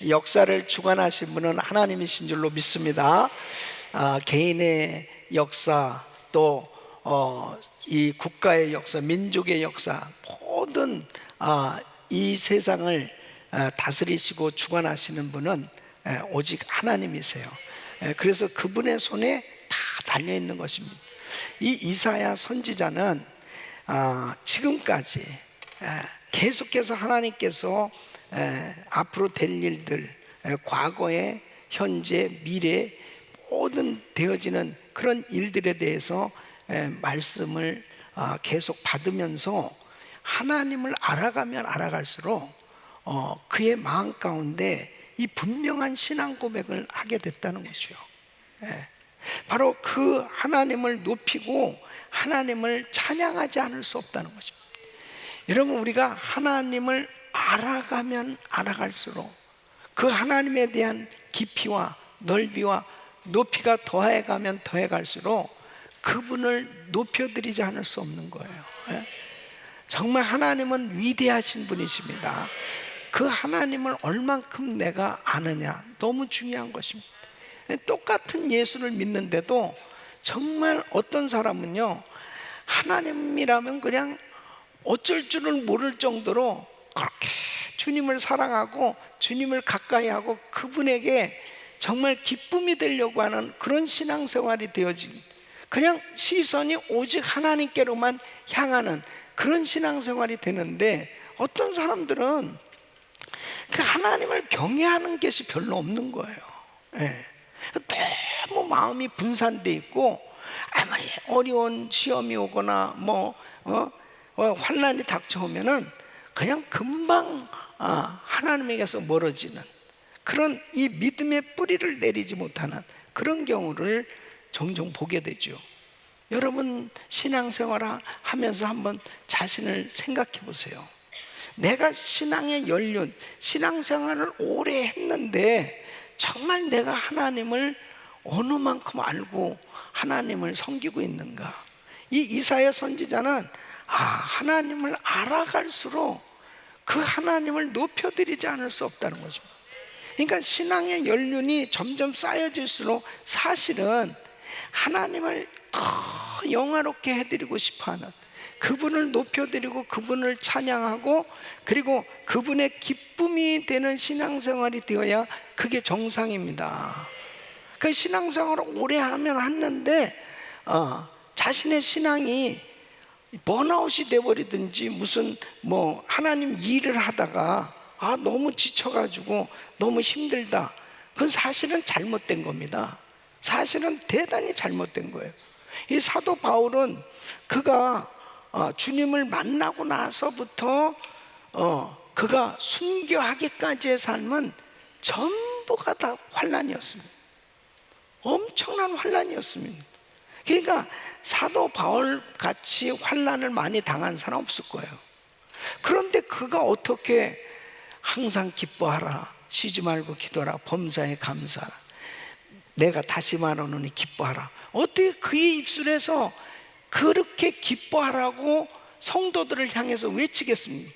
역사를 주관하신 분은 하나님이신 줄로 믿습니다. 개인의 역사, 또 이 국가의 역사, 민족의 역사, 모든 이 세상을 다스리시고 주관하시는 분은 오직 하나님이세요. 그래서 그분의 손에 다 달려 있는 것입니다. 이 이사야 선지자는 지금까지 계속해서 하나님께서 앞으로 될 일들, 과거에, 현재, 미래 모든 되어지는 그런 일들에 대해서 말씀을 계속 받으면서 하나님을 알아가면 알아갈수록 그의 마음 가운데 이 분명한 신앙 고백을 하게 됐다는 것이요. 바로 그 하나님을 높이고 하나님을 찬양하지 않을 수 없다는 것입니다. 여러분, 우리가 하나님을 알아가면 알아갈수록 그 하나님에 대한 깊이와 넓이와 높이가 더해가면 더해갈수록 그분을 높여드리지 않을 수 없는 거예요. 정말 하나님은 위대하신 분이십니다. 그 하나님을 얼만큼 내가 아느냐, 너무 중요한 것입니다. 똑같은 예수를 믿는데도 정말 어떤 사람은요, 하나님이라면 그냥 어쩔 줄을 모를 정도로 그렇게 주님을 사랑하고 주님을 가까이 하고 그분에게 정말 기쁨이 되려고 하는 그런 신앙생활이 되어진, 그냥 시선이 오직 하나님께로만 향하는 그런 신앙생활이 되는데, 어떤 사람들은 그 하나님을 경외하는 것이 별로 없는 거예요. 너무 마음이 분산돼 있고, 아무리 어려운 시험이 오거나 환난이 닥쳐오면은 그냥 금방 하나님에게서 멀어지는 그런 이 믿음의 뿌리를 내리지 못하는 그런 경우를 종종 보게 되죠. 여러분, 신앙생활 하면서 한번 자신을 생각해 보세요. 내가 신앙의 연륜, 신앙생활을 오래 했는데 정말 내가 하나님을 어느 만큼 알고 하나님을 섬기고 있는가? 이 이사야 선지자는 하나님을 알아갈수록 그 하나님을 높여드리지 않을 수 없다는 것입니다. 그러니까 신앙의 연륜이 점점 쌓여질수록 사실은 하나님을 더 영화롭게 해드리고 싶어하는, 그분을 높여드리고 그분을 찬양하고 그리고 그분의 기쁨이 되는 신앙생활이 되어야 그게 정상입니다. 그 신앙생활을 오래 하면 하는데 자신의 신앙이 번아웃이 돼버리든지 무슨 하나님 일을 하다가 너무 지쳐가지고 너무 힘들다, 그건 사실은 잘못된 겁니다. 사실은 대단히 잘못된 거예요. 이 사도 바울은 그가 주님을 만나고 나서부터 그가 순교하기까지의 삶은 전부가 다 환난이었습니다. 엄청난 환난이었습니다. 그러니까 사도 바울 같이 환난을 많이 당한 사람 없을 거예요. 그런데 그가 어떻게 항상 기뻐하라, 쉬지 말고 기도하라, 범사에 감사하라, 내가 다시 말하노니 기뻐하라, 어떻게 그의 입술에서 그렇게 기뻐하라고 성도들을 향해서 외치겠습니까?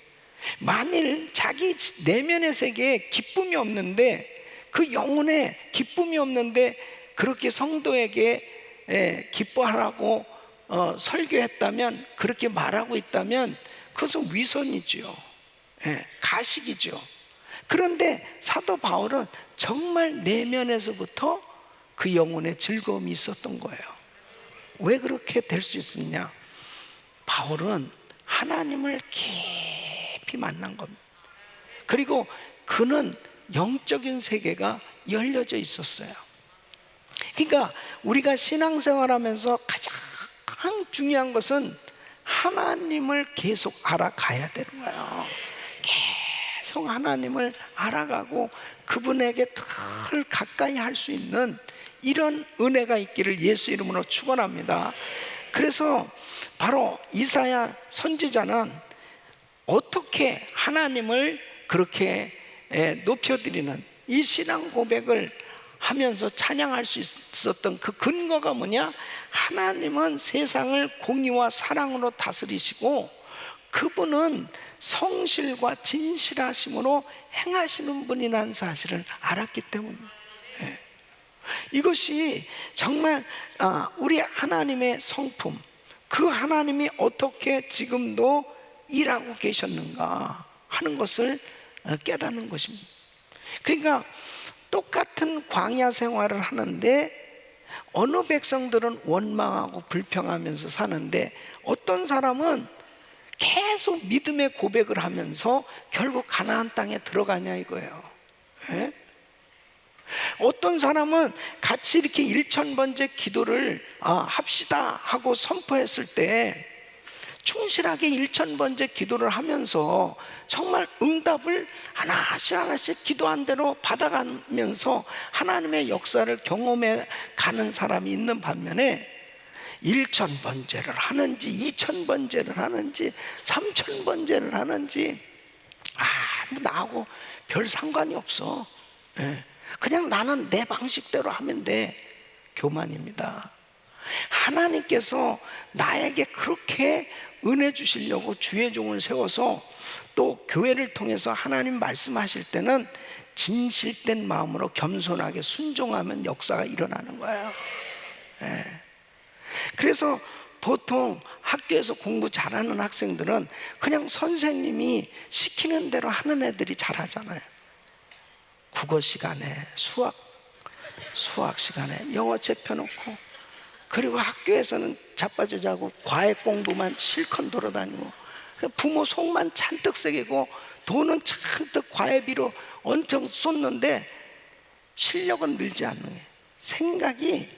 만일 자기 내면의 세계에 기쁨이 없는데, 그 영혼에 기쁨이 없는데 그렇게 성도에게 기뻐하라고 설교했다면, 그렇게 말하고 있다면 그것은 위선이죠. 가식이죠. 그런데 사도 바울은 정말 내면에서부터 그 영혼에 즐거움이 있었던 거예요. 왜 그렇게 될 수 있었냐? 바울은 하나님을 깊이 만난 겁니다. 그리고 그는 영적인 세계가 열려져 있었어요. 그러니까 우리가 신앙생활하면서 가장 중요한 것은 하나님을 계속 알아가야 되는 거예요. 계속 하나님을 알아가고 그분에게 더 가까이 할 수 있는 이런 은혜가 있기를 예수 이름으로 축원합니다. 그래서 바로 이사야 선지자는 어떻게 하나님을 그렇게 높여드리는 이 신앙 고백을 하면서 찬양할 수 있었던 그 근거가 뭐냐? 하나님은 세상을 공의와 사랑으로 다스리시고 그분은 성실과 진실하심으로 행하시는 분이라는 사실을 알았기 때문입니다. 예. 이것이 정말 우리 하나님의 성품, 그 하나님이 어떻게 지금도 일하고 계셨는가 하는 것을 깨닫는 것입니다. 그러니까 똑같은 광야 생활을 하는데 어느 백성들은 원망하고 불평하면서 사는데 어떤 사람은 계속 믿음의 고백을 하면서 결국 가나안 땅에 들어가냐 이거예요. 예? 어떤 사람은 같이 이렇게 1000번째 기도를 합시다 하고 선포했을 때 충실하게 1000번째 기도를 하면서 정말 응답을 하나씩 기도한 대로 받아가면서 하나님의 역사를 경험해 가는 사람이 있는 반면에 1000번째를 하는지 2000번째를 하는지 3000번째를 하는지 나하고 별 상관이 없어. 예. 그냥 나는 내 방식대로 하면 돼. 교만입니다. 하나님께서 나에게 그렇게 은혜 주시려고 주의 종을 세워서 또 교회를 통해서 하나님 말씀하실 때는 진실된 마음으로 겸손하게 순종하면 역사가 일어나는 거예요. 예. 그래서 보통 학교에서 공부 잘하는 학생들은 그냥 선생님이 시키는 대로 하는 애들이 잘하잖아요. 국어 시간에 수학 시간에 영어 책 펴놓고, 그리고 학교에서는 자빠져 자고 과외 공부만 실컷 돌아다니고 부모 속만 잔뜩 새기고 돈은 잔뜩 과외비로 엄청 쏟는데 실력은 늘지 않는 거예요. 생각이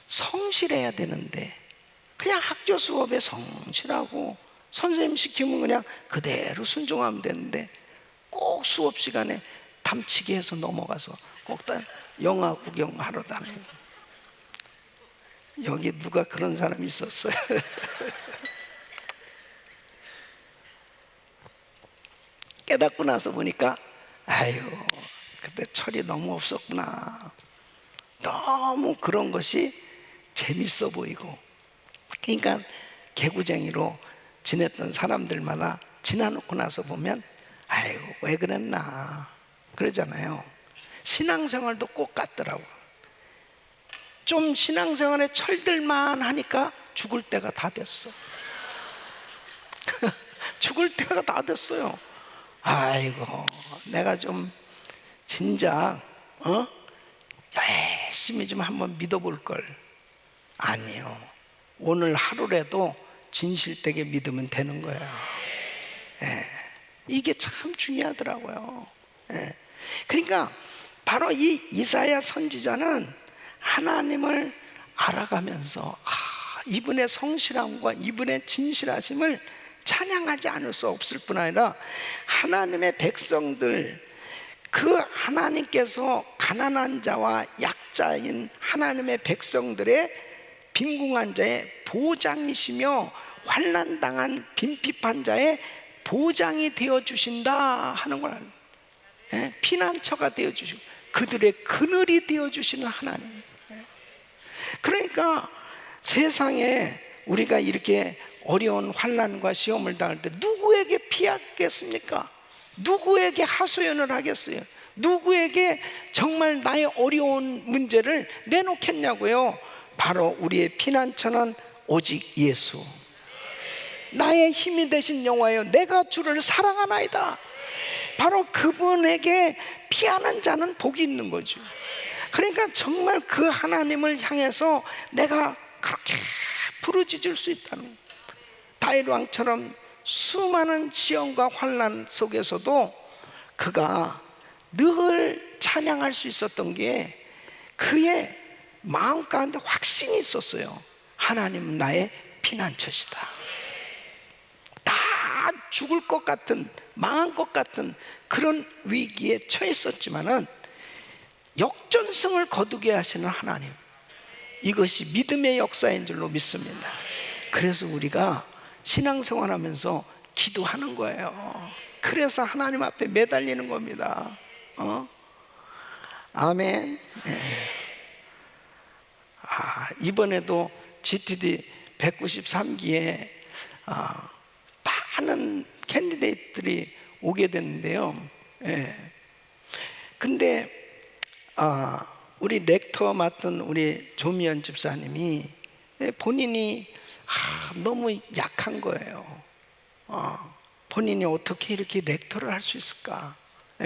성실해야 되는데 그냥 학교 수업에 성실하고 선생님 시키면 그냥 그대로 순종하면 되는데 꼭 수업 시간에 담치기 해서 넘어가서 꼭 다 영화 구경하러 다니고. 여기 누가 그런 사람이 있었어요? 깨닫고 나서 보니까 아유, 그때 철이 너무 없었구나. 너무 그런 것이 재밌어 보이고, 그러니까 개구쟁이로 지냈던 사람들마다 지나놓고 나서 보면 아유, 왜 그랬나 그러잖아요. 신앙생활도 꼭 같더라고요. 좀 신앙생활에 철들만 하니까 죽을 때가 다 됐어. 죽을 때가 다 됐어요. 아이고, 내가 좀 진작 열심히 좀 한번 믿어볼 걸. 아니요, 오늘 하루라도 진실되게 믿으면 되는 거예요. 예. 이게 참 중요하더라고요. 예. 그러니까 바로 이 이사야 선지자는 하나님을 알아가면서 이분의 성실함과 이분의 진실하심을 찬양하지 않을 수 없을 뿐 아니라 하나님의 백성들, 그 하나님께서 가난한 자와 약자인 하나님의 백성들의 빈궁한 자의 보장이시며 환난당한 빈핍한 자의 보장이 되어주신다 하는 걸 압니다. 피난처가 되어주시고 그들의 그늘이 되어주시는 하나님. 그러니까 세상에 우리가 이렇게 어려운 환난과 시험을 당할 때 누구에게 피하겠습니까? 누구에게 하소연을 하겠어요? 누구에게 정말 나의 어려운 문제를 내놓겠냐고요? 바로 우리의 피난처는 오직 예수. 나의 힘이 되신 여호와여, 내가 주를 사랑하나이다. 바로 그분에게 피하는 자는 복이 있는 거죠. 그러니까 정말 그 하나님을 향해서 내가 그렇게 부르짖을 수 있다는 거예요. 다윗 왕처럼 수많은 시험과 환난 속에서도 그가 늘 찬양할 수 있었던 게 그의 마음 가운데 확신이 있었어요. 하나님은 나의 피난처시다. 다 죽을 것 같은, 망한 것 같은 그런 위기에 처했었지만은 역전승을 거두게 하시는 하나님, 이것이 믿음의 역사인 줄로 믿습니다. 그래서 우리가 신앙생활하면서 기도하는 거예요. 그래서 하나님 앞에 매달리는 겁니다. 아멘. 네. 이번에도 GTD 193기에 많은 캔디데이트들이 오게 됐는데요. 예. 근데 우리 렉터 맡은 우리 조미연 집사님이 본인이 너무 약한 거예요. 본인이 어떻게 이렇게 렉터를 할 수 있을까?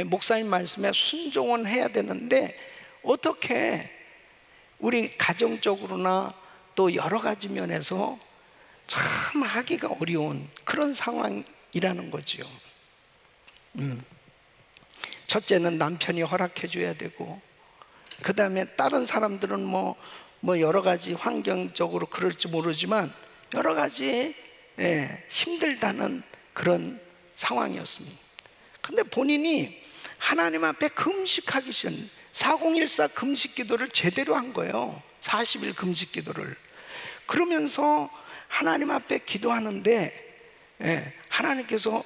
목사님 말씀에 순종은 해야 되는데 어떻게 우리 가정적으로나 또 여러 가지 면에서 참 하기가 어려운 그런 상황이라는 거죠. 첫째는 남편이 허락해 줘야 되고, 그 다음에 다른 사람들은 뭐 여러 가지 환경적으로 그럴지 모르지만 여러 가지 힘들다는 그런 상황이었습니다. 근데 본인이 하나님 앞에 금식하기 전 4014 금식 기도를 제대로 한 거예요. 40일 금식 기도를. 그러면서 하나님 앞에 기도하는데 하나님께서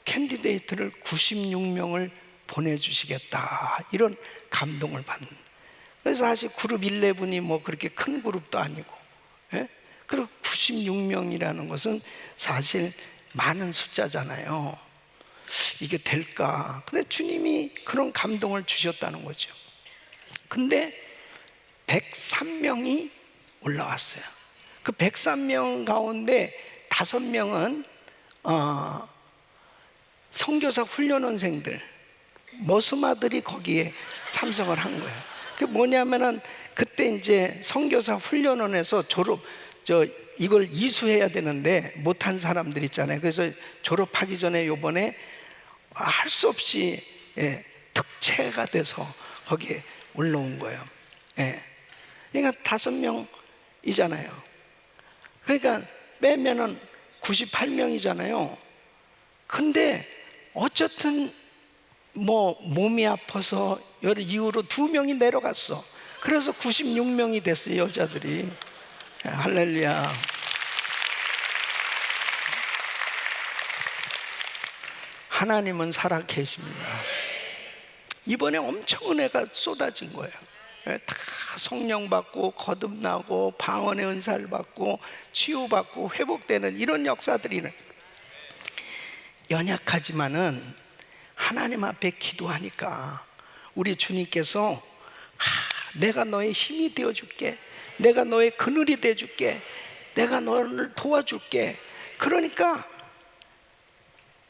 캔디데이트를 96명을 보내주시겠다, 이런 감동을 받는. 그래서 사실 그룹 11이 뭐 그렇게 큰 그룹도 아니고, 그리고 96명이라는 것은 사실 많은 숫자잖아요. 이게 될까? 근데 주님이 그런 감동을 주셨다는 거죠. 근데 103명이 올라왔어요. 그 103명 가운데 5명은 선교사 훈련원생들, 머스마들이 거기에 참석을 한 거예요. 그게 뭐냐면은 그때 이제 선교사 훈련원에서 이걸 이수해야 되는데 못한 사람들 있잖아요. 그래서 졸업하기 전에 요번에 할 수 없이 특채가 돼서 거기에 올라온 거예요. 그러니까 5명이잖아요. 그러니까 빼면은 98명이잖아요. 근데 어쨌든 뭐 몸이 아파서 여러 이유로 2명이 내려갔어. 그래서 96명이 됐어요, 여자들이. 할렐루야. 하나님은 살아 계십니다. 이번에 엄청 은혜가 쏟아진 거예요. 다 성령 받고 거듭나고 방언의 은사를 받고 치유받고 회복되는 이런 역사들이 연약하지만은 하나님 앞에 기도하니까 우리 주님께서 내가 너의 힘이 되어줄게, 내가 너의 그늘이 되어줄게, 내가 너를 도와줄게. 그러니까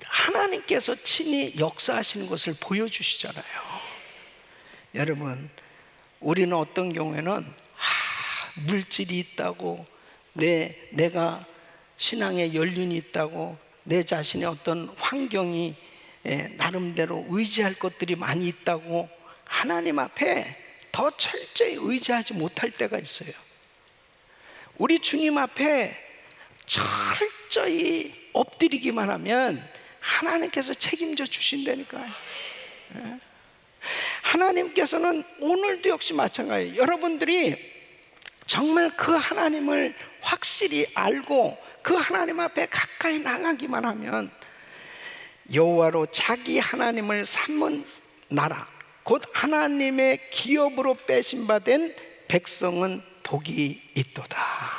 하나님께서 친히 역사하시는 것을 보여주시잖아요. 여러분, 우리는 어떤 경우에는 물질이 있다고, 내가 신앙의 연륜이 있다고, 내 자신의 어떤 환경이 나름대로 의지할 것들이 많이 있다고 하나님 앞에 더 철저히 의지하지 못할 때가 있어요. 우리 주님 앞에 철저히 엎드리기만 하면 하나님께서 책임져 주신다니까요. 하나님께서는 오늘도 역시 마찬가지예요. 여러분들이 정말 그 하나님을 확실히 알고 그 하나님 앞에 가까이 나가기만 하면 여호와로 자기 하나님을 삼은 나라, 곧 하나님의 기업으로 빼심받은 백성은 복이 있도다.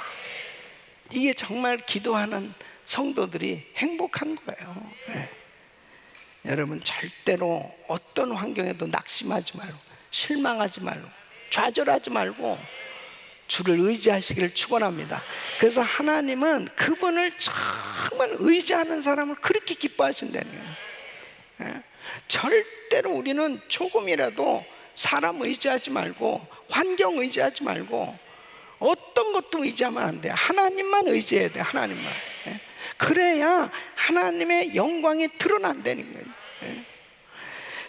이게 정말 기도하는 성도들이 행복한 거예요. 여러분, 절대로 어떤 환경에도 낙심하지 말고 실망하지 말고 좌절하지 말고 주를 의지하시기를 축원합니다. 그래서 하나님은 그분을 정말 의지하는 사람을 그렇게 기뻐하신다는 거예요. 절대로 우리는 조금이라도 사람 의지하지 말고 환경 의지하지 말고 어떤 것도 의지하면 안 돼요. 하나님만 의지해야 돼요. 하나님만. 그래야 하나님의 영광이 드러난다는 거예요.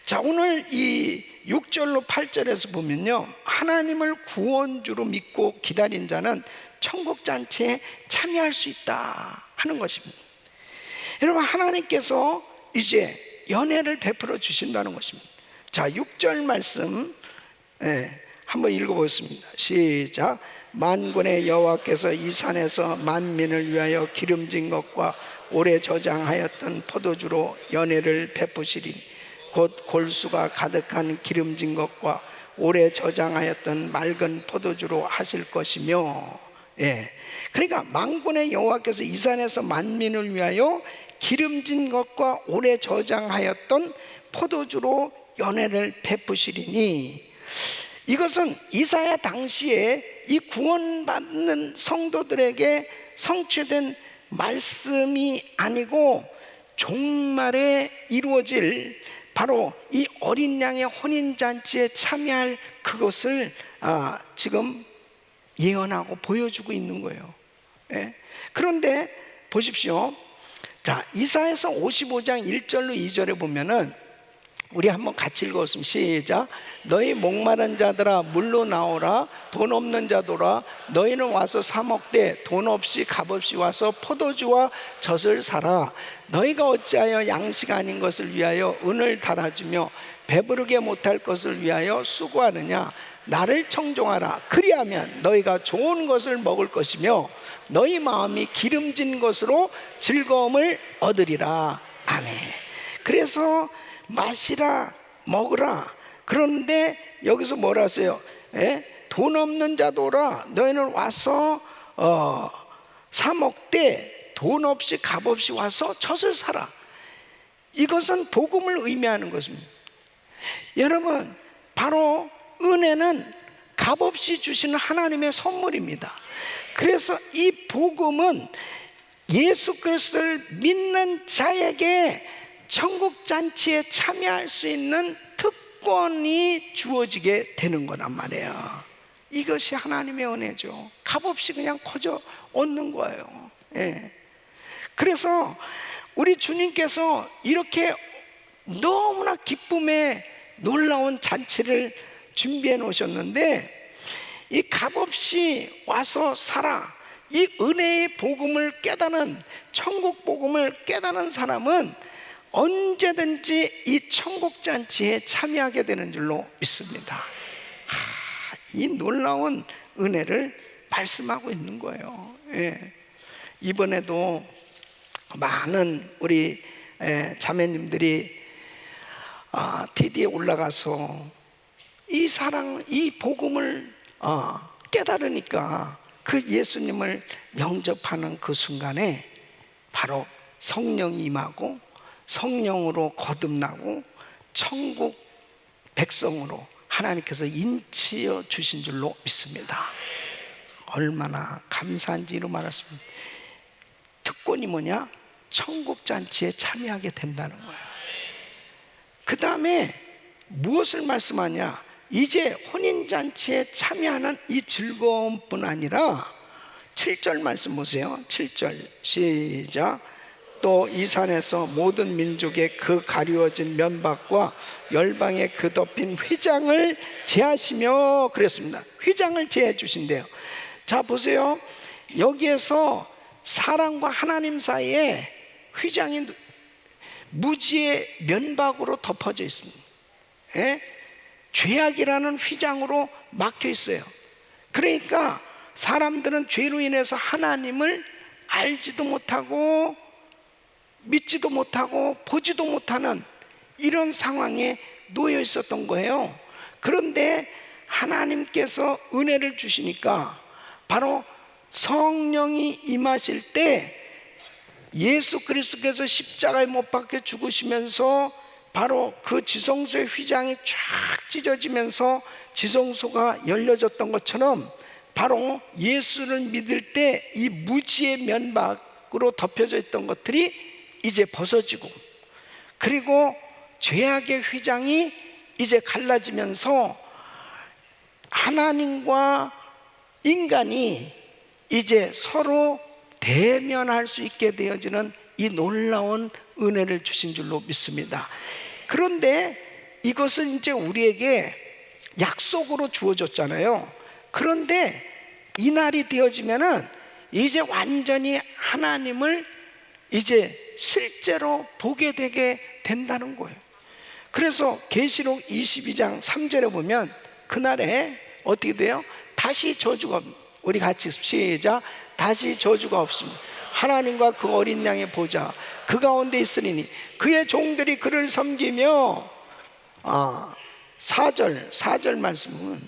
자, 오늘 이 6절로 8절에서 보면요, 하나님을 구원주로 믿고 기다린 자는 천국잔치에 참여할 수 있다 하는 것입니다. 여러분, 하나님께서 이제 연회를 베풀어 주신다는 것입니다. 자, 6절 말씀 한번 읽어보겠습니다. 시작. 만군의 여호와께서 이 산에서 만민을 위하여 기름진 것과 오래 저장하였던 포도주로 연회를 베푸시리니 곧 골수가 가득한 기름진 것과 오래 저장하였던 맑은 포도주로 하실 것이며. 그러니까 만군의 여호와께서 이 산에서 만민을 위하여 기름진 것과 오래 저장하였던 포도주로 연회를 베푸시리니, 이것은 이사야 당시에 이 구원받는 성도들에게 성취된 말씀이 아니고 종말에 이루어질 바로 이 어린 양의 혼인잔치에 참여할 그것을 지금 예언하고 보여주고 있는 거예요. 예? 그런데 보십시오. 자, 이사야서 55장 1절로 2절에 보면은 우리 한번 같이 읽었으면 시작. 너희 목마른 자들아 물로 나오라. 돈 없는 자들아 너희는 와서 사 먹되 돈 없이 값 없이 와서 포도주와 젖을 사라. 너희가 어찌하여 양식 아닌 것을 위하여 은을 달아주며 배부르게 못할 것을 위하여 수고하느냐. 나를 청종하라. 그리하면 너희가 좋은 것을 먹을 것이며 너희 마음이 기름진 것으로 즐거움을 얻으리라. 아멘. 그래서 마시라, 먹으라. 그런데 여기서 뭐라 하세요? 돈 없는 자도라. 너희는 와서 사 먹되 돈 없이 값 없이 와서 젖을 사라. 이것은 복음을 의미하는 것입니다. 여러분, 바로 은혜는 값 없이 주시는 하나님의 선물입니다. 그래서 이 복음은 예수 그리스도를 믿는 자에게 천국 잔치에 참여할 수 있는 특권이 주어지게 되는 거란 말이에요. 이것이 하나님의 은혜죠. 값없이 그냥 거저 얻는 거예요. 예. 그래서 우리 주님께서 이렇게 너무나 기쁨의 놀라운 잔치를 준비해 놓으셨는데, 이 값없이 와서 살아, 이 은혜의 복음을 깨닫는, 천국 복음을 깨닫는 사람은 언제든지 이 천국 잔치에 참여하게 되는 줄로 믿습니다. 이 놀라운 은혜를 말씀하고 있는 거예요. 예. 이번에도 많은 우리 자매님들이 TD에 올라가서 이 사랑, 이 복음을 깨달으니까 그 예수님을 영접하는 그 순간에 바로 성령이 임하고 성령으로 거듭나고 천국 백성으로 하나님께서 인치어 주신 줄로 믿습니다. 얼마나 감사한지로 말했습니다. 특권이 뭐냐? 천국 잔치에 참여하게 된다는 거예요. 그 다음에 무엇을 말씀하냐? 이제 혼인잔치에 참여하는 이 즐거움뿐 아니라 7절 말씀 보세요. 7절 시작. 또 이 산에서 모든 민족의 그 가리워진 면박과 열방의 그 덮인 휘장을 제하시며 그랬습니다. 휘장을 제해 주신대요. 자 보세요. 여기에서 사람과 하나님 사이에 휘장이 무지의 면박으로 덮어져 있습니다. 예? 죄악이라는 휘장으로 막혀 있어요. 그러니까 사람들은 죄로 인해서 하나님을 알지도 못하고 믿지도 못하고 보지도 못하는 이런 상황에 놓여 있었던 거예요. 그런데 하나님께서 은혜를 주시니까 바로 성령이 임하실 때 예수 그리스도께서 십자가에 못 박혀 죽으시면서 바로 그 지성소의 휘장이 쫙 찢어지면서 지성소가 열려졌던 것처럼 바로 예수를 믿을 때 이 무지의 면박으로 덮여져 있던 것들이 이제 벗어지고, 그리고 죄악의 휘장이 이제 갈라지면서 하나님과 인간이 이제 서로 대면할 수 있게 되어지는 이 놀라운 은혜를 주신 줄로 믿습니다. 그런데 이것은 이제 우리에게 약속으로 주어졌잖아요. 그런데 이 날이 되어지면은 이제 완전히 하나님을 이제 실제로 보게 되게 된다는 거예요. 그래서 계시록 22장 3절에 보면 그날에 어떻게 돼요? 다시 저주가, 우리 같이 시작. 다시 저주가 없습니다. 하나님과 그 어린 양의 보좌 그 가운데 있으리니 그의 종들이 그를 섬기며 4절 말씀은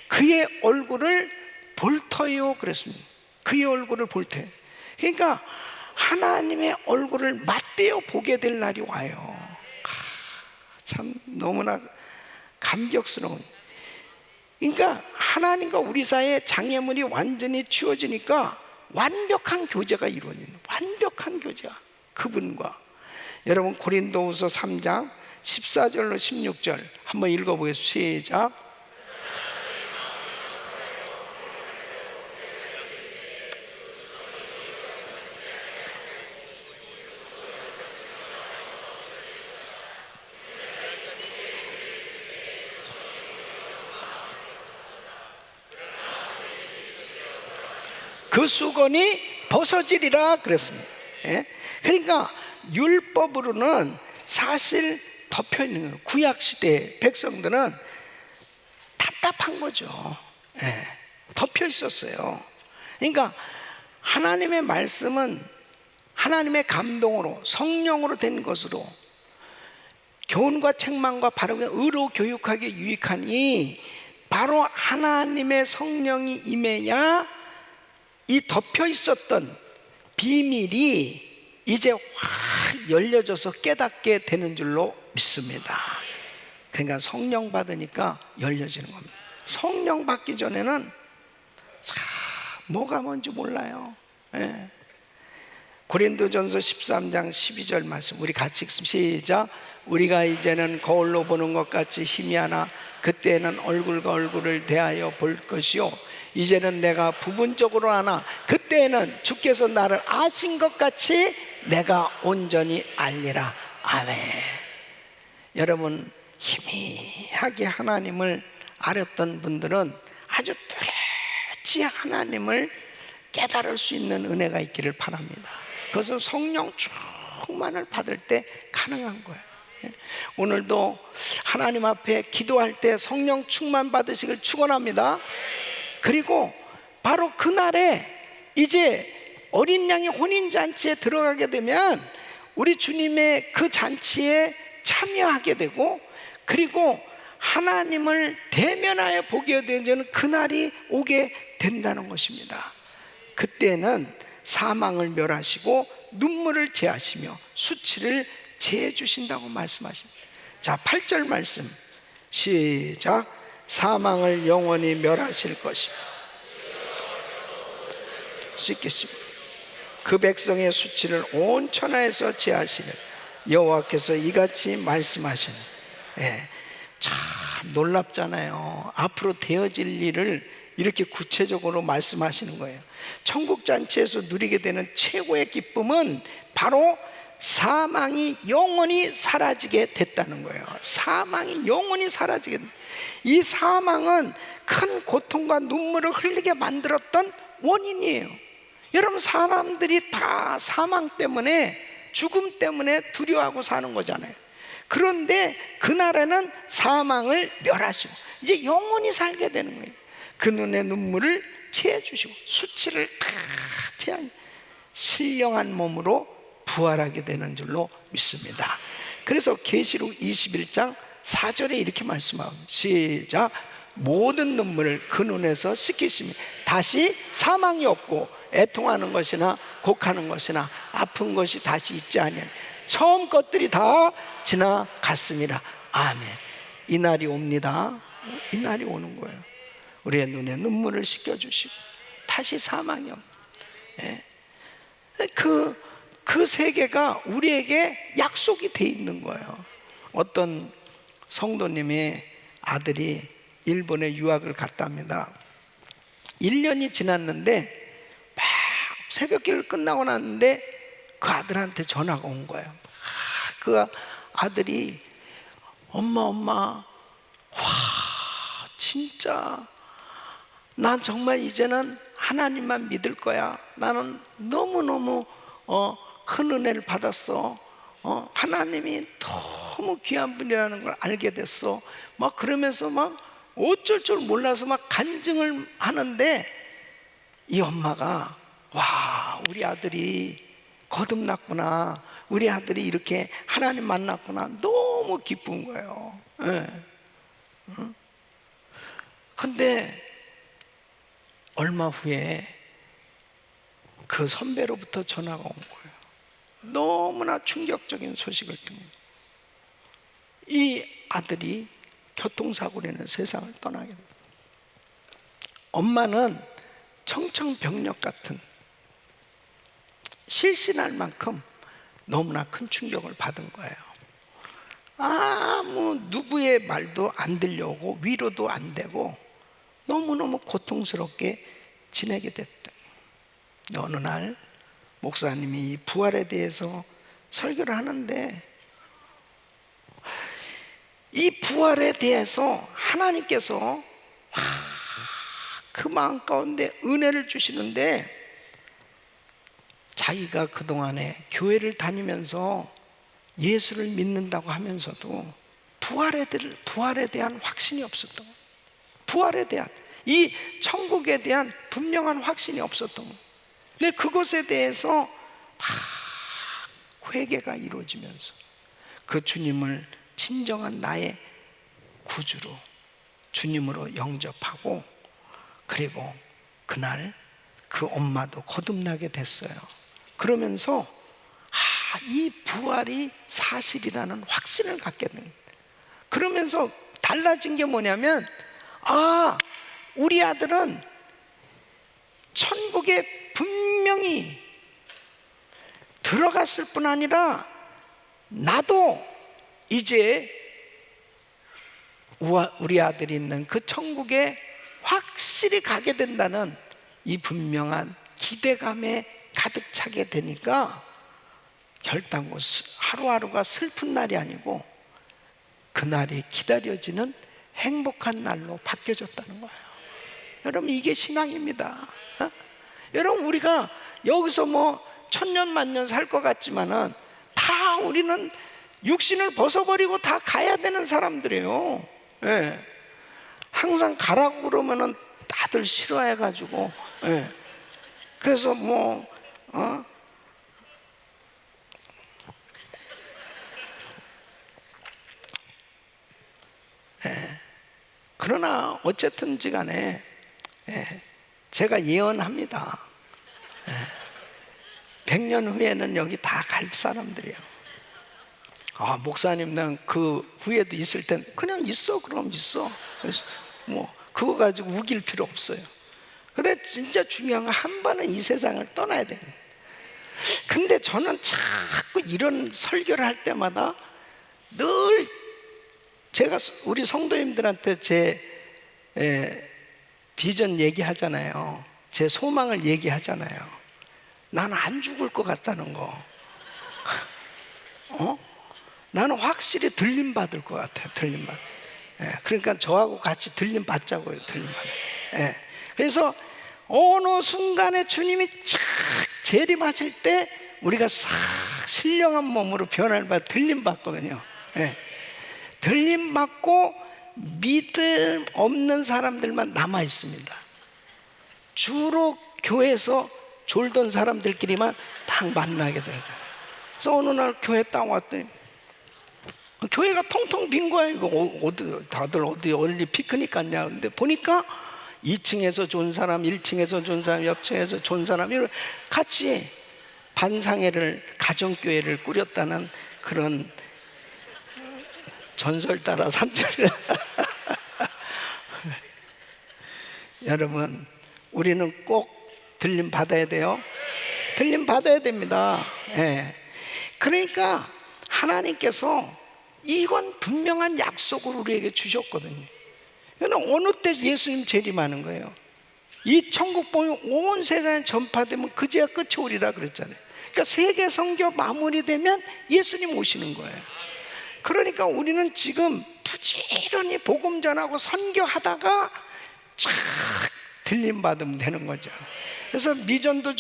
그의 얼굴을 볼 터요 그랬습니다. 그의 얼굴을 볼 터. 그러니까 하나님의 얼굴을 맞대어 보게 될 날이 와요. 참 너무나 감격스러운. 그러니까 하나님과 우리 사이의 장애물이 완전히 치워지니까 완벽한 교제가 이루어지는, 완벽한 교제가 그분과. 여러분 고린도후서 3장 14절로 16절 한번 읽어보겠습니다. 시작. 그 수건이 벗어지리라 그랬습니다. 예? 그러니까 율법으로는 사실 덮여 있는 거예요. 구약 시대 백성들은 답답한 거죠. 예. 덮여 있었어요. 그러니까 하나님의 말씀은 하나님의 감동으로 성령으로 된 것으로 교훈과 책망과 바르게 의로 교육하기에 유익하니 바로 하나님의 성령이 임해야 이 덮여 있었던 비밀이 이제 확 열려져서 깨닫게 되는 줄로 믿습니다. 그러니까 성령 받으니까 열려지는 겁니다. 성령 받기 전에는 뭐가 뭔지 몰라요. 예. 고린도전서 13장 12절 말씀 우리 같이 읽습니다. 시작. 우리가 이제는 거울로 보는 것 같이 희미하나 그때는 얼굴과 얼굴을 대하여 볼 것이요 이제는 내가 부분적으로 아나 그때는 주께서 나를 아신 것 같이 내가 온전히 알리라. 아멘. 여러분 희미하게 하나님을 알았던 분들은 아주 뚜렷이 하나님을 깨달을 수 있는 은혜가 있기를 바랍니다. 그것은 성령 충만을 받을 때 가능한 거예요. 오늘도 하나님 앞에 기도할 때 성령 충만 받으시길 축원합니다. 그리고 바로 그날에 이제 어린 양의 혼인잔치에 들어가게 되면 우리 주님의 그 잔치에 참여하게 되고 그리고 하나님을 대면하여 보게 되는 그날이 오게 된다는 것입니다. 그때는 사망을 멸하시고 눈물을 제하시며 수치를 제해 주신다고 말씀하십니다. 자, 8절 말씀 시작. 사망을 영원히 멸하실 것이며 씻겠습니다. 그 백성의 수치를 온 천하에서 제하시는 여호와께서 이같이 말씀하시는. 예, 참 놀랍잖아요. 앞으로 되어질 일을 이렇게 구체적으로 말씀하시는 거예요. 천국 잔치에서 누리게 되는 최고의 기쁨은 바로 사망이 영원히 사라지게 됐다는 거예요. 사망이 영원히 사라지게. 이 사망은 큰 고통과 눈물을 흘리게 만들었던 원인이에요. 여러분 사람들이 다 사망 때문에 죽음 때문에 두려워하고 사는 거잖아요. 그런데 그날에는 사망을 멸하시고 이제 영원히 살게 되는 거예요. 그 눈의 눈물을 채워주시고 수치를 다 채운 신령한 몸으로 부활하게 되는 줄로 믿습니다. 그래서 계시록 21장 4절에 이렇게 말씀합니다. 시작. 모든 눈물을 그 눈에서 씻기시며 다시 사망이 없고 애통하는 것이나 곡하는 것이나 아픈 것이 다시 있지 아니하니 처음 것들이 다 지나갔습니다. 아멘. 이 날이 옵니다. 이 날이 오는 거예요. 우리의 눈에 눈물을 씻겨주시고 다시 사망이 없는. 예. 그 세계가 우리에게 약속이 돼 있는 거예요. 어떤 성도님의 아들이 일본에 유학을 갔답니다. 1년이 지났는데 막 새벽기를 끝나고 났는데 그 아들한테 전화가 온 거예요. 그 아들이 엄마 와 진짜 난 정말 이제는 하나님만 믿을 거야. 나는 너무너무 큰 은혜를 받았어. 하나님이 너무 귀한 분이라는 걸 알게 됐어. 막 그러면서 막 어쩔 줄 몰라서 막 간증을 하는데 이 엄마가 와 우리 아들이 거듭났구나. 우리 아들이 이렇게 하나님 만났구나. 너무 기쁜 거예요. 예. 근데 얼마 후에 그 선배로부터 전화가 온 거예요. 너무나 충격적인 소식을 듣는, 이 아들이 교통사고로 인해 세상을 떠나게 됩니다. 엄마는 청천벽력 같은, 실신할 만큼 너무나 큰 충격을 받은 거예요. 아무 누구의 말도 안 들려오고 위로도 안 되고 너무너무 고통스럽게 지내게 됐다. 어느 날 목사님이 부활에 대해서 설교를 하는데, 이 부활에 대해서 하나님께서 그 마음 가운데 은혜를 주시는데, 자기가 그동안에 교회를 다니면서 예수를 믿는다고 하면서도 부활에 대한 확신이 없었던 거예요. 부활에 대한, 이 천국에 대한 분명한 확신이 없었던 거예요. 근데 그것에 대해서 막 회개가 이루어지면서 그 주님을 진정한 나의 구주로, 주님으로 영접하고, 그리고 그날 그 엄마도 거듭나게 됐어요. 그러면서 이 부활이 사실이라는 확신을 갖게 된, 그러면서 달라진 게 뭐냐면, 우리 아들은 천국에 분명히 들어갔을 뿐 아니라 나도 이제 우리 아들이 있는 그 천국에 확실히 가게 된다는 이 분명한 기대감에 가득 차게 되니까 결단코 하루하루가 슬픈 날이 아니고 그날이 기다려지는 행복한 날로 바뀌어졌다는 거예요. 여러분, 이게 신앙입니다. 여러분, 우리가 여기서 뭐 천년 만년 살 것 같지만은 다 우리는 육신을 벗어버리고 다 가야 되는 사람들이에요. 예. 항상 가라고 그러면은 다들 싫어해가지고, 예. 그래서 뭐 그러나 어쨌든지 간에 제가 예언합니다. 100년 후에는 여기 다 갈 사람들이에요. 목사님, 난 그 후에도 있을 땐 그냥 있어. 그럼 있어. 그래서 뭐 그거 가지고 우길 필요 없어요. 근데 진짜 중요한 건 한 번은 이 세상을 떠나야 되는. 근데 저는 자꾸 이런 설교를 할 때마다 늘 제가 우리 성도님들한테 제 비전 얘기하잖아요. 제 소망을 얘기하잖아요. 나는 안 죽을 것 같다는 거. 나는 확실히 들림 받을 것 같아요. 들림 받. 그러니까 저하고 같이 들림 받자고요. 들림 받. 그래서 어느 순간에 주님이 착 재림하실 때 우리가 싹 신령한 몸으로 변화를 받아 들림 받거든요. 들림 받고 믿음 없는 사람들만 남아 있습니다. 주로 교회에서 졸던 사람들끼리만 딱 만나게 돼요. 그래서 어느 날 교회 딱 왔더니 교회가 통통 빈 거야. 이거 다들 어디 피크닉 갔냐. 근데 보니까 2층에서 좋은 사람, 1층에서 좋은 사람, 옆층에서 좋은 사람, 이런 같이 반상회를, 가정교회를 꾸렸다는 그런 전설 따라 삼절. 여러분, 우리는 꼭 들림 받아야 돼요. 들림 받아야 됩니다. 그러니까 하나님께서 이건 분명한 약속을 우리에게 주셨거든요. 어느 때 예수님 재림하는 거예요. 이 천국 보면 온 세상에 전파되면 그제야 끝이 오리라 그랬잖아요. 그러니까 세계 선교 마무리되면 예수님 오시는 거예요. 그러니까 우리는 지금 부지런히 복음 전하고 선교하다가 쫙 들림 받으면 되는 거죠. 그래서 미전도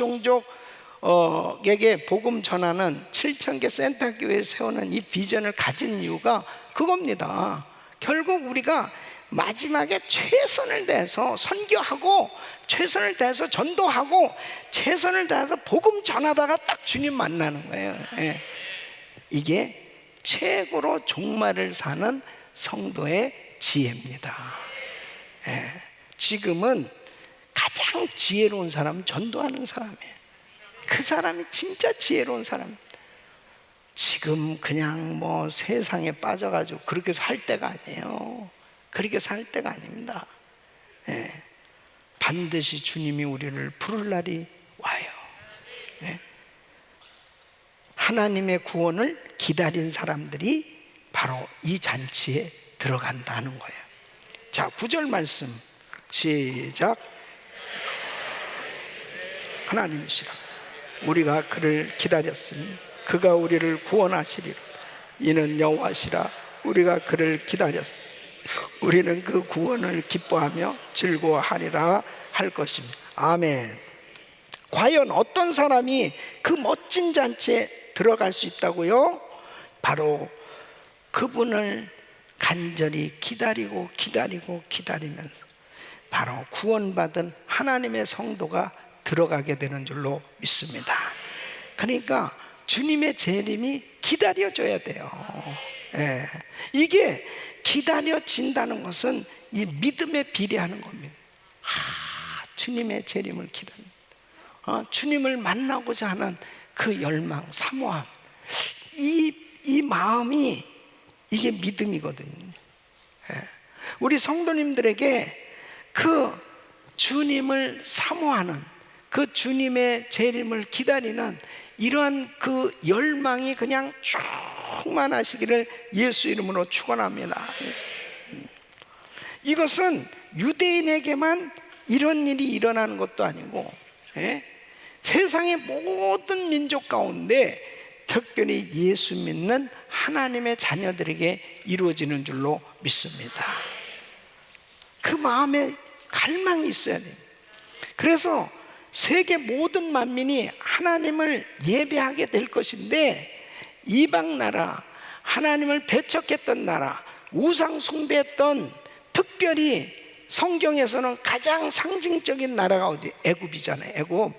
종족에게 복음 전하는 7,000개 센터교회를 세우는 이 비전을 가진 이유가 그겁니다. 결국 우리가 마지막에 최선을 다해서 선교하고 최선을 다해서 전도하고 최선을 다해서 복음 전하다가 딱 주님 만나는 거예요. 이게 최고로 종말을 사는 성도의 지혜입니다. 지금은 가장 지혜로운 사람은 전도하는 사람이에요. 그 사람이 진짜 지혜로운 사람입니다. 지금 그냥 뭐 세상에 빠져가지고 그렇게 살 때가 아니에요. 그렇게 살 때가 아닙니다. 예. 반드시 주님이 우리를 부를 날이 와요. 예. 하나님의 구원을 기다린 사람들이 바로 이 잔치에 들어간다는 거예요. 자, 9절 말씀 시작. 하나님이시라 우리가 그를 기다렸으니 그가 우리를 구원하시리라. 이는 여호와시라 우리가 그를 기다렸으니 우리는 그 구원을 기뻐하며 즐거워하리라 할 것입니다. 아멘. 과연 어떤 사람이 그 멋진 잔치에 들어갈 수 있다고요? 바로 그분을 간절히 기다리고 기다리면서 바로 구원받은 하나님의 성도가 들어가게 되는 줄로 믿습니다. 그러니까 주님의 재림이 기다려져야 돼요. 예. 이게 기다려진다는 것은 이 믿음에 비례하는 겁니다. 주님의 재림을 기다립니다. 주님을 만나고자 하는 그 열망, 사모함, 이 마음이 이게 믿음이거든요. 예. 우리 성도님들에게 그 주님을 사모하는 그 주님의 재림을 기다리는 이러한 그 열망이 그냥 충만하시기를 예수 이름으로 축원합니다. 이것은 유대인에게만 이런 일이 일어나는 것도 아니고 세상의 모든 민족 가운데 특별히 예수 믿는 하나님의 자녀들에게 이루어지는 줄로 믿습니다. 그 마음에 갈망이 있어야 돼요. 그래서 세계 모든 만민이 하나님을 예배하게 될 것인데, 이방 나라, 하나님을 배척했던 나라, 우상 숭배했던, 특별히 성경에서는 가장 상징적인 나라가 어디? 애굽이잖아요. 애굽.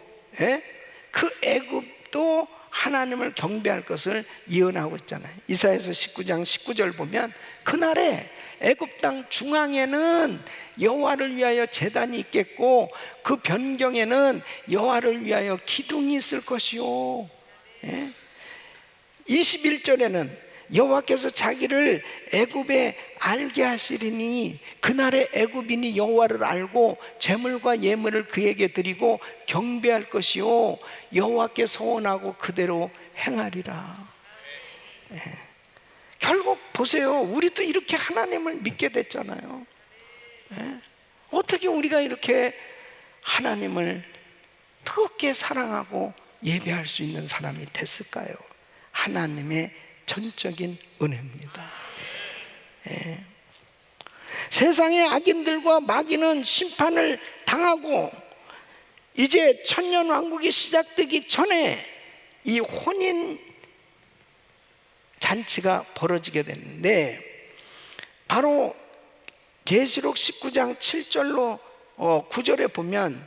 그 애굽도 하나님을 경배할 것을 예언하고 있잖아요. 이사야서 19장 19절 보면 그날에 애굽 땅 중앙에는 여호와를 위하여 제단이 있겠고 그 변경에는 여호와를 위하여 기둥이 있을 것이요. 21절에는 여호와께서 자기를 애굽에 알게 하시리니 그날에 애굽인이 여호와를 알고 제물과 예물을 그에게 드리고 경배할 것이요 여호와께 서원하고 그대로 행하리라. 결국 보세요, 우리도 이렇게 하나님을 믿게 됐잖아요. 어떻게 우리가 이렇게 하나님을 뜨겁게 사랑하고 예배할 수 있는 사람이 됐을까요? 하나님의 전적인 은혜입니다. 세상의 악인들과 마귀는 심판을 당하고 이제 천년왕국이 시작되기 전에 이 혼인 잔치가 벌어지게 됐는데, 바로 계시록 19장 7절로 9절에 보면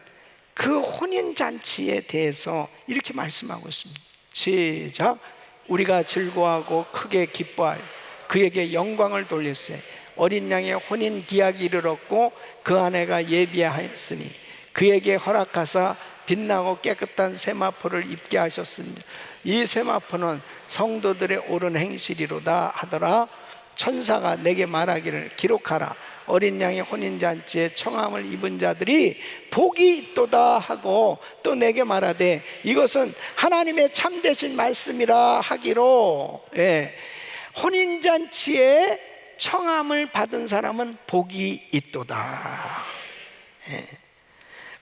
그 혼인 잔치에 대해서 이렇게 말씀하고 있습니다. 시작. 우리가 즐거워하고 크게 기뻐하여 그에게 영광을 돌렸으니 어린 양의 혼인 기약이 이르렀고 그 아내가 예비하였으니 그에게 허락하사 빛나고 깨끗한 세마포를 입게 하셨으니 이 세마포는 성도들의 옳은 행실이로다 하더라. 천사가 내게 말하기를 기록하라. 어린 양의 혼인잔치에 청함을 입은 자들이 복이 있도다 하고 또 내게 말하되 이것은 하나님의 참되신 말씀이라 하기로. 혼인잔치에 청함을 받은 사람은 복이 있도다.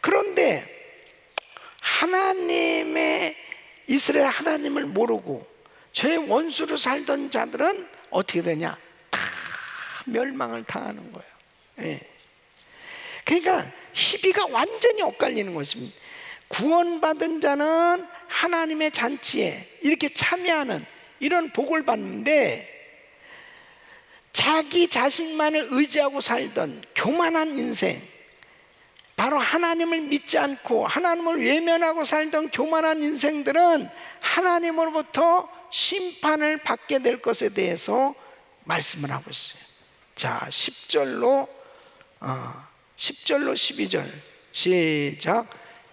그런데 하나님의 이스라엘 하나님을 모르고 죄의 원수로 살던 자들은 어떻게 되냐? 다 멸망을 당하는 거예요. 그러니까 희비가 완전히 엇갈리는 것입니다. 구원받은 자는 하나님의 잔치에 이렇게 참여하는 이런 복을 받는데, 자기 자신만을 의지하고 살던 교만한 인생, 바로 하나님을 믿지 않고 하나님을 외면하고 살던 교만한 인생들은 하나님으로부터 심판을 받게 될 것에 대해서 말씀을 하고 있어요. 자, 10절로 12절 시작.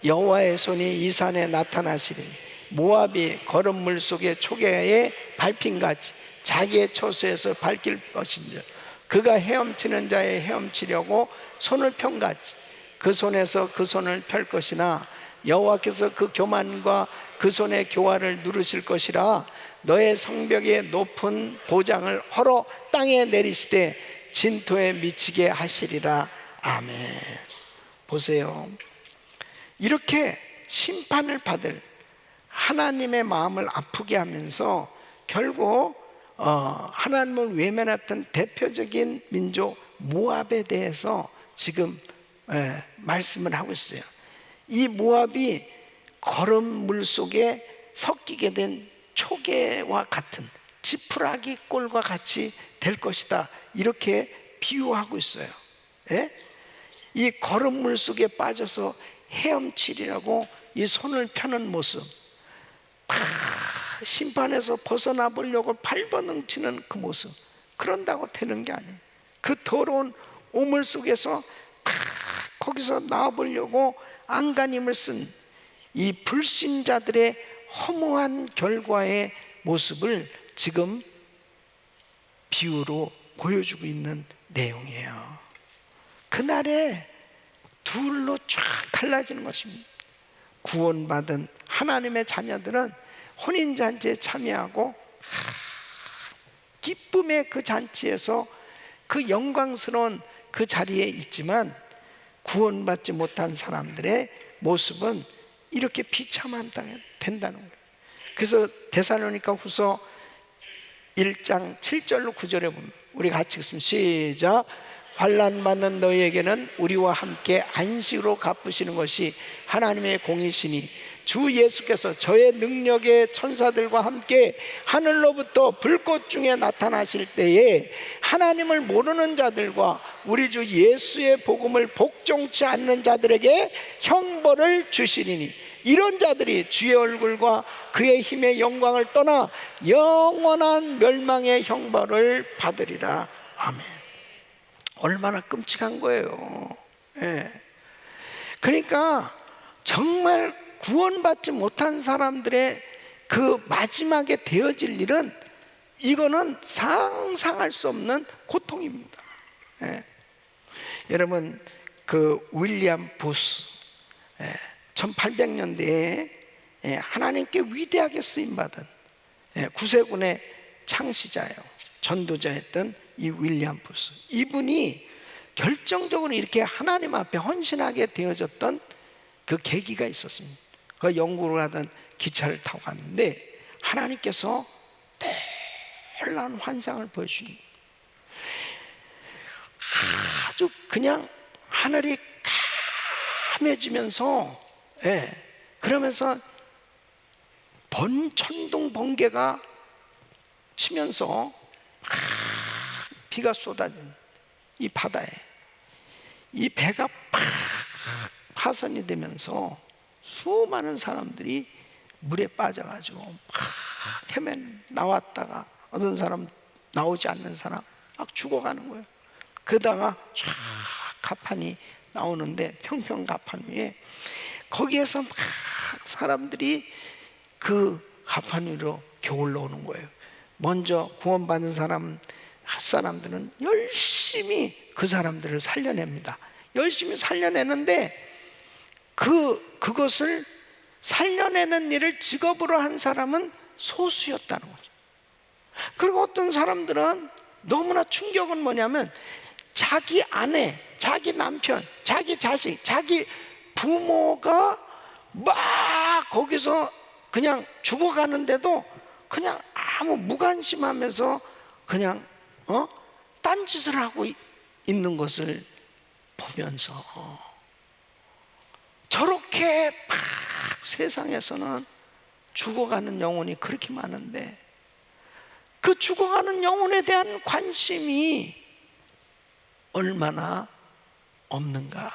여호와의 손이 이 산에 나타나시리니 모압이 거른 물 속에 초계에 밟힌같이 자기의 처소에서 밟힐 것인지, 그가 헤엄치는 자의 헤엄치려고 손을 편같이 그 손에서 그 손을 펼 것이나 여호와께서 그 교만과 그 손의 교활을 누르실 것이라. 너의 성벽의 높은 보장을 헐어 땅에 내리시되 진토에 미치게 하시리라. 아멘. 보세요, 이렇게 심판을 받을 하나님의 마음을 아프게 하면서 결국 하나님을 외면했던 대표적인 민족 모압에 대해서 지금 말씀을 하고 있어요. 이 모압이 거른 물 속에 섞이게 된 초계와 같은 지푸라기 꼴과 같이 될 것이다, 이렇게 비유하고 있어요. 예? 이 거른 물 속에 빠져서 헤엄치리라고 이 손을 펴는 모습, 심판에서 벗어나 보려고 발버둥치는 그 모습, 그런다고 되는 게 아니에요. 그 더러운 오물 속에서 거기서 나와보려고 안간힘을 쓴 이 불신자들의 허무한 결과의 모습을 지금 비유로 보여주고 있는 내용이에요. 그날에 둘로 쫙 갈라지는 것입니다. 구원받은 하나님의 자녀들은 혼인잔치에 참여하고 기쁨의 그 잔치에서 그 영광스러운 그 자리에 있지만, 구원받지 못한 사람들의 모습은 이렇게 비참한 된다는 거예요. 그래서 데살로니가 후서 1장 7절로 9절에 보면, 우리 같이 읽습니다. 시작. 환난 받는 너희에게는 우리와 함께 안식으로 갚으시는 것이 하나님의 공이시니, 주 예수께서 저의 능력의 천사들과 함께 하늘로부터 불꽃 중에 나타나실 때에 하나님을 모르는 자들과 우리 주 예수의 복음을 복종치 않는 자들에게 형벌을 주시리니, 이런 자들이 주의 얼굴과 그의 힘의 영광을 떠나 영원한 멸망의 형벌을 받으리라. 아멘. 얼마나 끔찍한 거예요. 예. 그러니까 정말 구원받지 못한 사람들의 그 마지막에 되어질 일은, 이거는 상상할 수 없는 고통입니다. 예. 여러분, 그 윌리엄 부스, 1800년대에 하나님께 위대하게 쓰임받은 구세군의 창시자예요. 전도자였던 이 윌리엄 부스, 이분이 결정적으로 이렇게 하나님 앞에 헌신하게 되어졌던 그 계기가 있었습니다. 그 영국으로 가던 기차를 타고 갔는데 하나님께서 놀라운 환상을 보여주니, 아주 그냥 하늘이 까매지면서, 그러면서 천둥 번개가 치면서 비가 쏟아진 이 바다에 이 배가 팍 파선이 되면서 수많은 사람들이 물에 빠져가지고 막 나왔다가 어떤 사람, 나오지 않는 사람 막 죽어가는 거예요. 그러다가 쫙 가판이 나오는데, 평평 가판 위에, 거기에서 막 사람들이 그 가판 위로 겨울러 오는 거예요. 먼저 구원받은 사람들은 열심히 그 사람들을 살려냅니다. 열심히 살려내는데 그것을 살려내는 일을 직업으로 한 사람은 소수였다는 거죠. 그리고 어떤 사람들은 너무나 충격은 뭐냐면, 자기 아내, 자기 남편, 자기 자식, 자기 부모가 막 거기서 그냥 죽어가는데도 그냥 아무 무관심하면서 그냥 딴짓을 하고 있는 것을 보면서, 저렇게 막 세상에서는 죽어가는 영혼이 그렇게 많은데, 그 죽어가는 영혼에 대한 관심이 얼마나 없는가,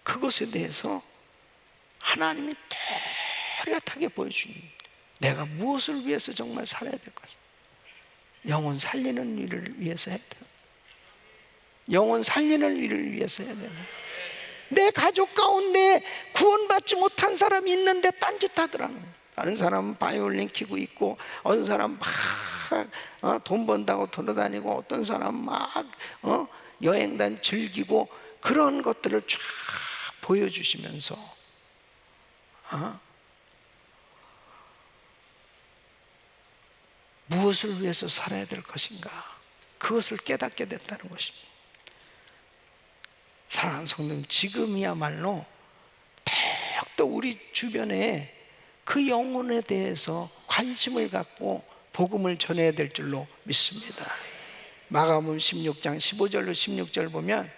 그것에 대해서 하나님이 또렷하게 보여주니, 내가 무엇을 위해서 정말 살아야 될 것인가. 영혼 살리는 일을 위해서 해야 돼요. 영혼 살리는 일을 위해서 해야 돼요. 내 가족 가운데 구원받지 못한 사람이 있는데 딴짓하더라고요. 다른 사람은 바이올린 키고 있고, 어떤 사람 막 돈 번다고 돌아다니고, 어떤 사람 막 여행단 즐기고, 그런 것들을 쫙 보여주시면서 무엇을 위해서 살아야 될 것인가, 그것을 깨닫게 됐다는 것입니다. 사랑하는 성도님, 지금이야말로 더욱더 우리 주변에 그 영혼에 대해서 관심을 갖고 복음을 전해야 될 줄로 믿습니다. 마가복음 16장 15절로 16절 보면,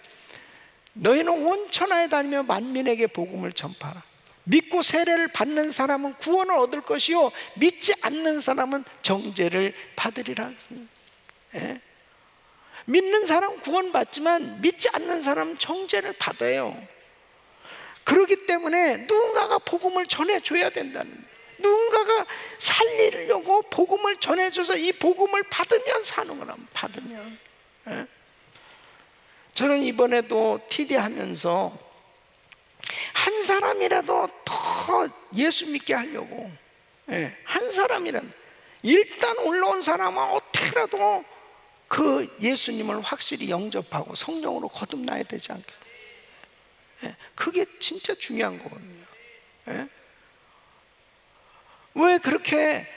너희는 온 천하에 다니며 만민에게 복음을 전파하라. 믿고 세례를 받는 사람은 구원을 얻을 것이요 믿지 않는 사람은 정죄를 받으리라. 예? 믿는 사람은 구원받지만 믿지 않는 사람은 정죄를 받아요. 그렇기 때문에 누군가가 복음을 전해줘야 된다는 거예요. 누군가가 살리려고 복음을 전해줘서 이 복음을 받으면 사는 거라. 받으면. 예? 저는 이번에도 TD 하면서 한 사람이라도 더 예수 믿게 하려고, 한 사람이라도, 일단 올라온 사람은 어떻게라도 그 예수님을 확실히 영접하고 성령으로 거듭나야 되지 않겠어요? 그게 진짜 중요한 거거든요. 왜 그렇게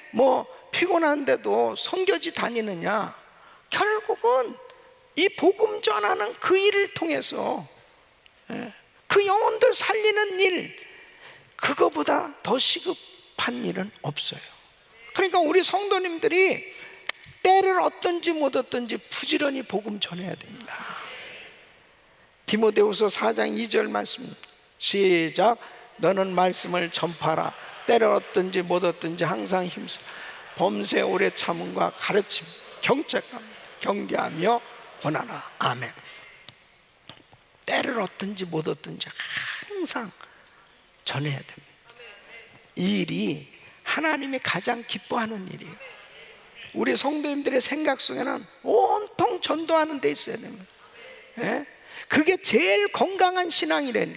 피곤한데도 선교지 다니느냐? 결국은 이 복음 전하는 그 일을 통해서 그 영혼들 살리는 일, 그거보다 더 시급한 일은 없어요. 그러니까 우리 성도님들이 때를 얻든지 못 얻든지 부지런히 복음 전해야 됩니다. 디모데후서 4장 2절 말씀 시작. 너는 말씀을 전파하라. 때를 얻든지 못 얻든지 항상 힘써 범세 오래 참음과 가르침 경책함 경계하며 권하라. 아멘. 때를 얻든지 못 얻든지 항상 전해야 됩니다. 이 일이 하나님이 가장 기뻐하는 일이에요. 우리 성도님들의 생각 속에는 온통 전도하는 데 있어야 됩니다. 그게 제일 건강한 신앙이라는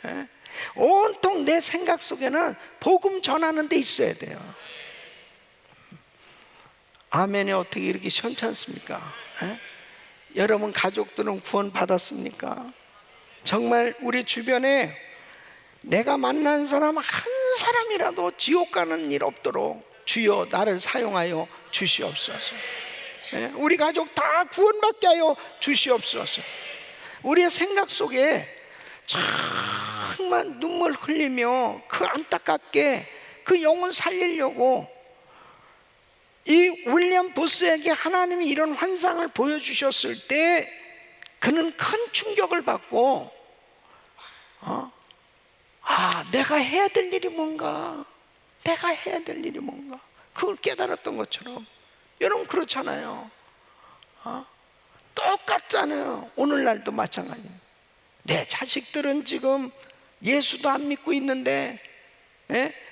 거예요. 온통 내 생각 속에는 복음 전하는 데 있어야 돼요. 아멘이 어떻게 이렇게 시원찮습니까? 여러분 가족들은 구원 받았습니까? 정말 우리 주변에 내가 만난 사람 한 사람이라도 지옥 가는 일 없도록 주여 나를 사용하여 주시옵소서. 우리 가족 다 구원받게 하여 주시옵소서. 우리의 생각 속에 정말 눈물 흘리며 그 안타깝게 그 영혼 살리려고 이 윌리엄 부스에게 하나님이 이런 환상을 보여주셨을 때 그는 큰 충격을 받고 내가 해야 될 일이 뭔가, 내가 해야 될 일이 뭔가, 그걸 깨달았던 것처럼 여러분 그렇잖아요. 똑같잖아요. 오늘날도 마찬가지예요. 내 자식들은 지금 예수도 안 믿고 있는데,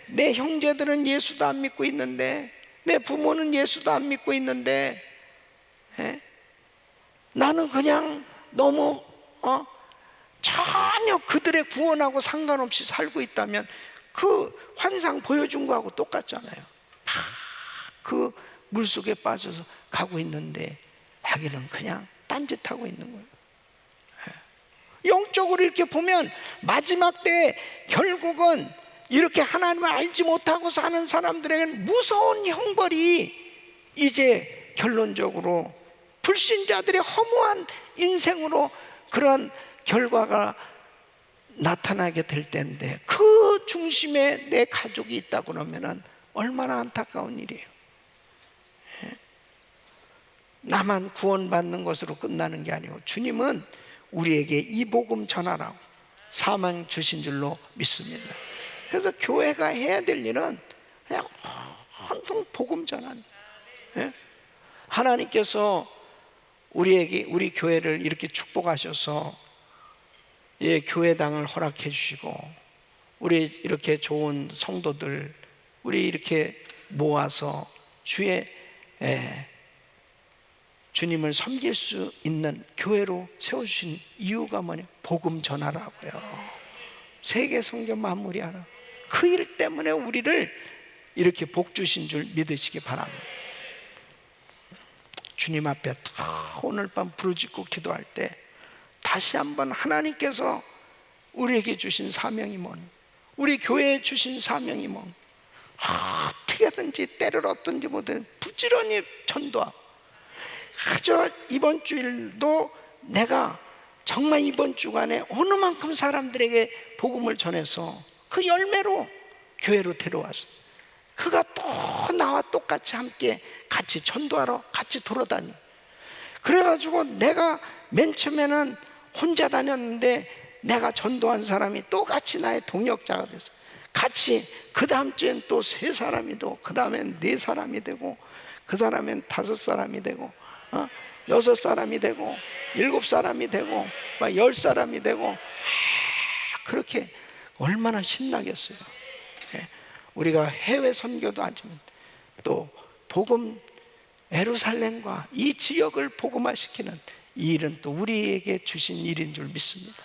내 형제들은 예수도 안 믿고 있는데, 내 부모는 예수도 안 믿고 있는데, 나는 그냥 너무 전혀 그들의 구원하고 상관없이 살고 있다면 그 환상 보여준 거하고 똑같잖아요. 그 물속에 빠져서 가고 있는데 자기는 그냥 딴짓하고 있는 거예요. 영적으로 이렇게 보면 마지막 때 결국은 이렇게 하나님을 알지 못하고 사는 사람들에게는 무서운 형벌이 이제 결론적으로 불신자들의 허무한 인생으로 그런 결과가 나타나게 될 때인데, 그 중심에 내 가족이 있다고 그러면 얼마나 안타까운 일이에요. 나만 구원받는 것으로 끝나는 게 아니고 주님은 우리에게 이 복음 전하라고 사명 주신 줄로 믿습니다. 그래서 교회가 해야 될 일은 그냥 온통 복음 전하는. 하나님께서 우리 교회를 이렇게 축복하셔서 교회당을 허락해 주시고 우리 이렇게 좋은 성도들 우리 이렇게 모아서 주님을 섬길 수 있는 교회로 세워주신 이유가 뭐냐? 복음 전하라고요. 세계 성전 만물이 하라. 그 일 때문에 우리를 이렇게 복 주신 줄 믿으시기 바랍니다. 주님 앞에 오늘 밤 부르짖고 기도할 때 다시 한번 하나님께서 우리에게 주신 사명이 우리 교회에 주신 사명이 어떻게든지 때를 얻든지 뭐든 부지런히 전도하고, 그저 이번 주일도 내가 정말 이번 주간에 어느 만큼 사람들에게 복음을 전해서 그 열매로 교회로 데려왔어. 그가 또 나와 똑같이 함께 같이 전도하러 같이 돌아다니. 그래가지고 내가 맨 처음에는 혼자 다녔는데 내가 전도한 사람이 또 같이 나의 동역자가 됐어. 같이 그 다음 주엔 또 3사람이 되고, 그 다음엔 4사람이 되고, 그 다음엔 5사람이 되고, 6사람이 되고, 7사람이 되고, 막 10사람이 되고, 그렇게 얼마나 신나겠어요. 우리가 해외 선교도 하지만 또 복음, 예루살렘과 이 지역을 복음화시키는 이 일은 또 우리에게 주신 일인 줄 믿습니다.